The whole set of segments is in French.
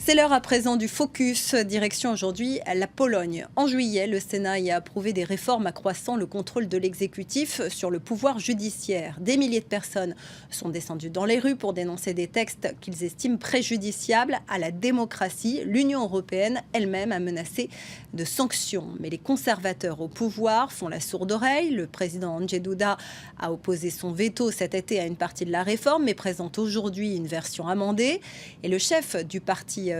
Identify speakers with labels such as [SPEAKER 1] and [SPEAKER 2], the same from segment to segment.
[SPEAKER 1] C'est l'heure à présent du focus. Direction aujourd'hui la Pologne. En juillet, le Sénat y a approuvé des réformes accroissant le contrôle de l'exécutif sur le pouvoir judiciaire. Des milliers de personnes sont descendues dans les rues pour dénoncer des textes qu'ils estiment préjudiciables à la démocratie. L'Union européenne elle-même a menacé de sanctions. Mais les conservateurs au pouvoir font la sourde oreille. Le président Andrzej Duda a opposé son veto cet été à une partie de la réforme, mais présente aujourd'hui une version amendée. Et le chef du parti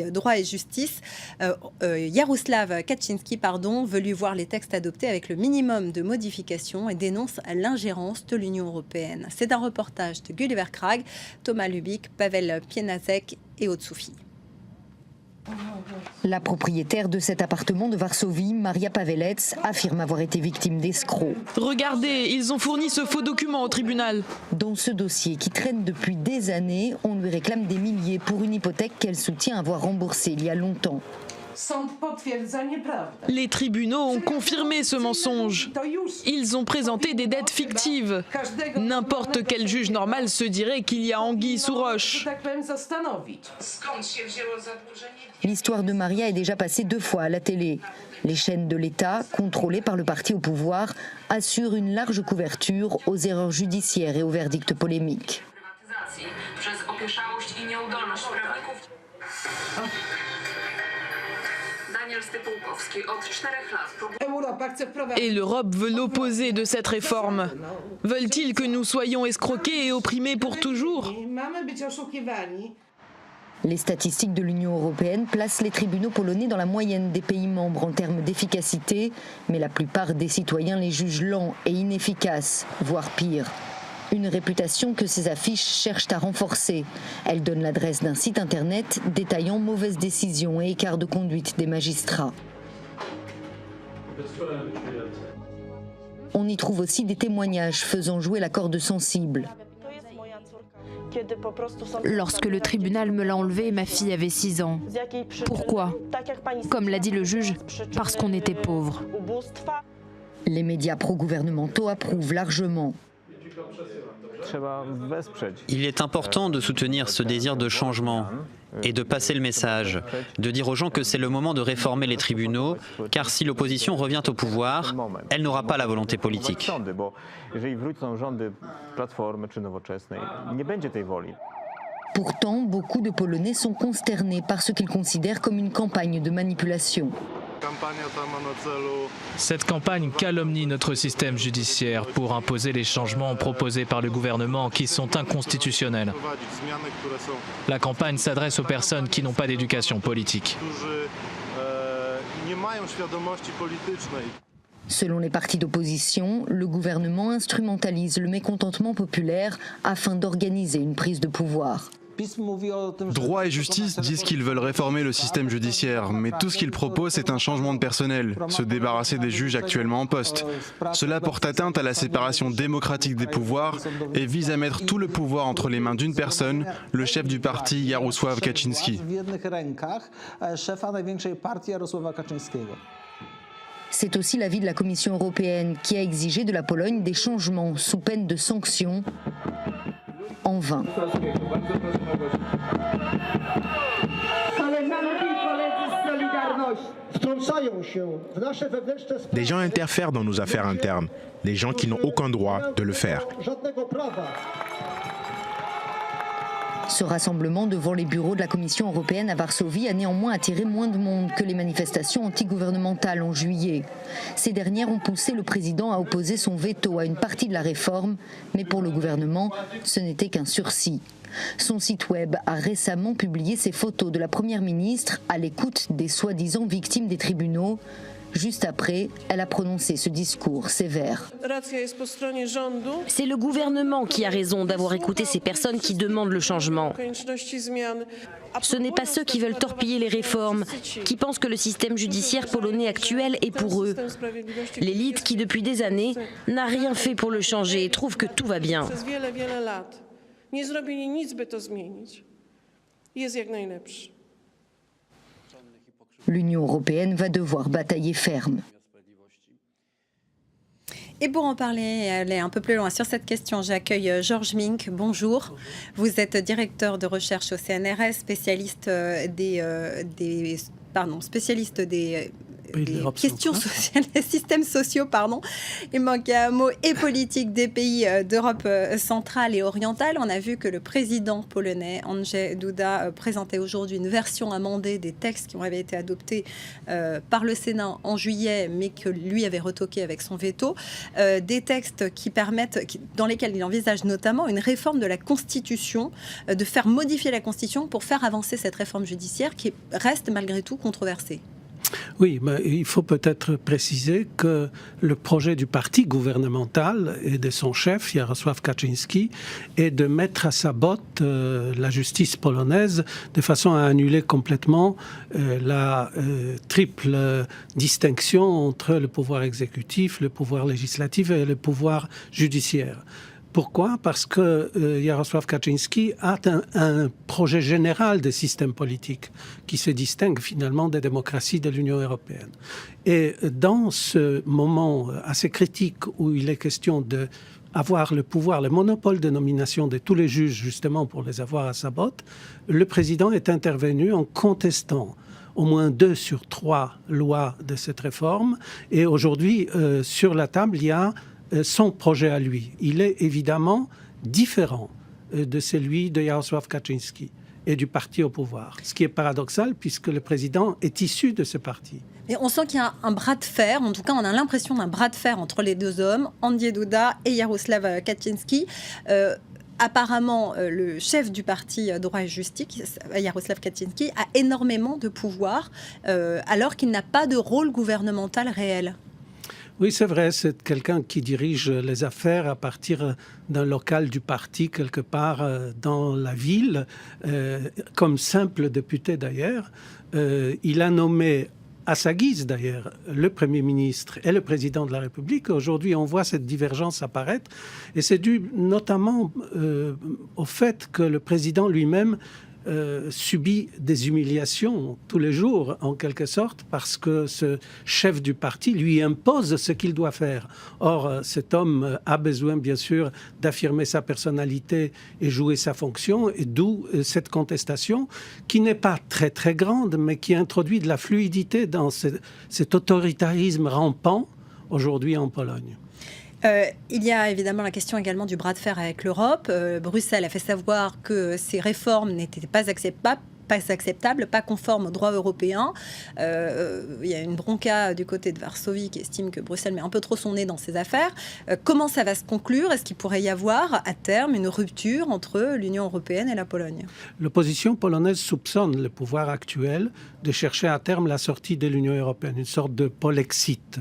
[SPEAKER 1] Droit et Justice, Jarosław Kaczyński, veut lui voir les textes adoptés avec le minimum de modifications et dénonce l'ingérence de l'Union européenne. C'est un reportage de Gulliver Krag, Thomas Lubik, Pavel Pienazek et Aude Soufi.
[SPEAKER 2] La propriétaire de cet appartement de Varsovie, Maria Pavelec, affirme avoir été victime d'escrocs.
[SPEAKER 3] Regardez, ils ont fourni ce faux document au tribunal.
[SPEAKER 2] Dans ce dossier qui traîne depuis des années, on lui réclame des milliers pour une hypothèque qu'elle soutient avoir remboursée il y a longtemps.
[SPEAKER 3] Les tribunaux ont confirmé ce mensonge. Ils ont présenté des dettes fictives. N'importe quel juge normal se dirait qu'il y a anguille sous roche.
[SPEAKER 2] L'histoire de Maria est déjà passée 2 fois à la télé. Les chaînes de l'État, contrôlées par le parti au pouvoir, assurent une large couverture aux erreurs judiciaires et aux verdicts polémiques.
[SPEAKER 3] Et l'Europe veut l'opposé de cette réforme. Veulent-ils que nous soyons escroqués et opprimés pour toujours ?
[SPEAKER 2] Les statistiques de l'Union européenne placent les tribunaux polonais dans la moyenne des pays membres en termes d'efficacité, mais la plupart des citoyens les jugent lents et inefficaces, voire pire. Une réputation que ces affiches cherchent à renforcer. Elles donnent l'adresse d'un site internet détaillant mauvaises décisions et écarts de conduite des magistrats. On y trouve aussi des témoignages faisant jouer la corde sensible.
[SPEAKER 4] Lorsque le tribunal me l'a enlevé, ma fille avait 6 ans. Pourquoi ? Comme l'a dit le juge, parce qu'on était pauvres.
[SPEAKER 2] Les médias pro-gouvernementaux approuvent largement.
[SPEAKER 5] Il est important de soutenir ce désir de changement et de passer le message, de dire aux gens que c'est le moment de réformer les tribunaux, car si l'opposition revient au pouvoir, elle n'aura pas la volonté politique.
[SPEAKER 2] Pourtant, beaucoup de Polonais sont consternés par ce qu'ils considèrent comme une campagne de manipulation.
[SPEAKER 6] Cette campagne calomnie notre système judiciaire pour imposer les changements proposés par le gouvernement qui sont inconstitutionnels. La campagne s'adresse aux personnes qui n'ont pas d'éducation politique.
[SPEAKER 2] Selon les partis d'opposition, le gouvernement instrumentalise le mécontentement populaire afin d'organiser une prise de pouvoir.
[SPEAKER 7] Droit et Justice disent qu'ils veulent réformer le système judiciaire, mais tout ce qu'ils proposent, c'est un changement de personnel, se débarrasser des juges actuellement en poste. Cela porte atteinte à la séparation démocratique des pouvoirs et vise à mettre tout le pouvoir entre les mains d'une personne, le chef du parti Jarosław Kaczyński.
[SPEAKER 2] C'est aussi l'avis de la Commission européenne qui a exigé de la Pologne des changements sous peine de sanctions. En vain.
[SPEAKER 8] Des gens interfèrent dans nos affaires internes, des gens qui n'ont aucun droit de le faire.
[SPEAKER 2] Ce rassemblement devant les bureaux de la Commission européenne à Varsovie a néanmoins attiré moins de monde que les manifestations antigouvernementales en juillet. Ces dernières ont poussé le président à opposer son veto à une partie de la réforme, mais pour le gouvernement, ce n'était qu'un sursis. Son site web a récemment publié ces photos de la première ministre à l'écoute des soi-disant victimes des tribunaux. Juste après, elle a prononcé ce discours sévère.
[SPEAKER 9] C'est le gouvernement qui a raison d'avoir écouté ces personnes qui demandent le changement. Ce n'est pas ceux qui veulent torpiller les réformes, qui pensent que le système judiciaire polonais actuel est pour eux. L'élite qui, depuis des années, n'a rien fait pour le changer et trouve que tout va bien.
[SPEAKER 2] L'Union européenne va devoir batailler ferme.
[SPEAKER 1] Et pour en parler, aller un peu plus loin sur cette question, j'accueille Georges Mink. Bonjour. Vous êtes directeur de recherche au CNRS, spécialiste des questions sociales, des systèmes sociaux, il manquait un mot, et politiques des pays d'Europe centrale et orientale. On a vu que le président polonais, Andrzej Duda, présentait aujourd'hui une version amendée des textes qui avaient été adoptés par le Sénat en juillet, mais que lui avait retoqué avec son veto. Des textes dans lesquels il envisage notamment une réforme de la Constitution, de faire modifier la Constitution pour faire avancer cette réforme judiciaire qui reste malgré tout controversée.
[SPEAKER 10] Oui, mais il faut peut-être préciser que le projet du parti gouvernemental et de son chef, Jarosław Kaczyński, est de mettre à sa botte la justice polonaise de façon à annuler complètement la triple distinction entre le pouvoir exécutif, le pouvoir législatif et le pouvoir judiciaire. Pourquoi ? Parce que Jarosław Kaczyński a un projet général de système politique qui se distingue finalement des démocraties de l'Union européenne. Et dans ce moment assez critique où il est question d'avoir le pouvoir, le monopole de nomination de tous les juges justement pour les avoir à sa botte, le président est intervenu en contestant au moins 2 sur 3 lois de cette réforme. Et aujourd'hui, sur la table, il y a son projet à lui. Il est évidemment différent de celui de Jarosław Kaczyński et du parti au pouvoir. Ce qui est paradoxal puisque le président est issu de ce parti.
[SPEAKER 1] Et on sent qu'il y a un bras de fer, en tout cas on a l'impression d'un bras de fer entre les deux hommes, Andrzej Duda et Jarosław Kaczyński. Apparemment, le chef du parti Droit et Justice, Jarosław Kaczyński, a énormément de pouvoir alors qu'il n'a pas de rôle gouvernemental réel.
[SPEAKER 10] Oui, c'est vrai, c'est quelqu'un qui dirige les affaires à partir d'un local du parti quelque part dans la ville, comme simple député d'ailleurs. Il a nommé, à sa guise d'ailleurs, le Premier ministre et le Président de la République. Aujourd'hui, on voit cette divergence apparaître et c'est dû notamment au fait que le Président lui-même subit des humiliations tous les jours, en quelque sorte, parce que ce chef du parti lui impose ce qu'il doit faire. Or, cet homme a besoin, bien sûr, d'affirmer sa personnalité et jouer sa fonction, et d'où cette contestation, qui n'est pas très, très grande, mais qui introduit de la fluidité dans cet autoritarisme rampant aujourd'hui en Pologne.
[SPEAKER 1] Il y a évidemment la question également du bras de fer avec l'Europe. Bruxelles a fait savoir que ces réformes n'étaient pas acceptables, pas conformes au droit européen. Il y a une bronca du côté de Varsovie qui estime que Bruxelles met un peu trop son nez dans ces affaires. Comment ça va se conclure ? Est-ce qu'il pourrait y avoir à terme une rupture entre l'Union européenne et la Pologne ?
[SPEAKER 10] L'opposition polonaise soupçonne le pouvoir actuel de chercher à terme la sortie de l'Union européenne, une sorte de Polexit.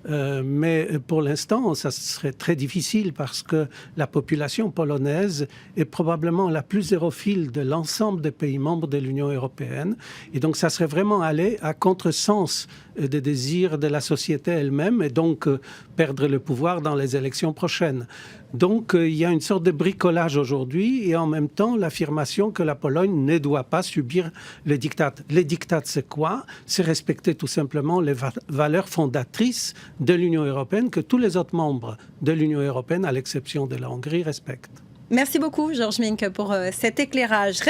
[SPEAKER 10] Mais pour l'instant, ça serait très difficile parce que la population polonaise est probablement la plus zérophile de l'ensemble des pays membres de l'Union européenne. Et donc, ça serait vraiment aller à contresens des désirs de la société elle-même et donc perdre le pouvoir dans les élections prochaines. Donc, il y a une sorte de bricolage aujourd'hui et en même temps, l'affirmation que la Pologne ne doit pas subir les diktats. Les diktats, c'est quoi ? C'est respecter tout simplement les valeurs fondatrices de l'Union européenne que tous les autres membres de l'Union européenne, à l'exception de la Hongrie, respectent.
[SPEAKER 1] Merci beaucoup, Georges Mink, pour cet éclairage.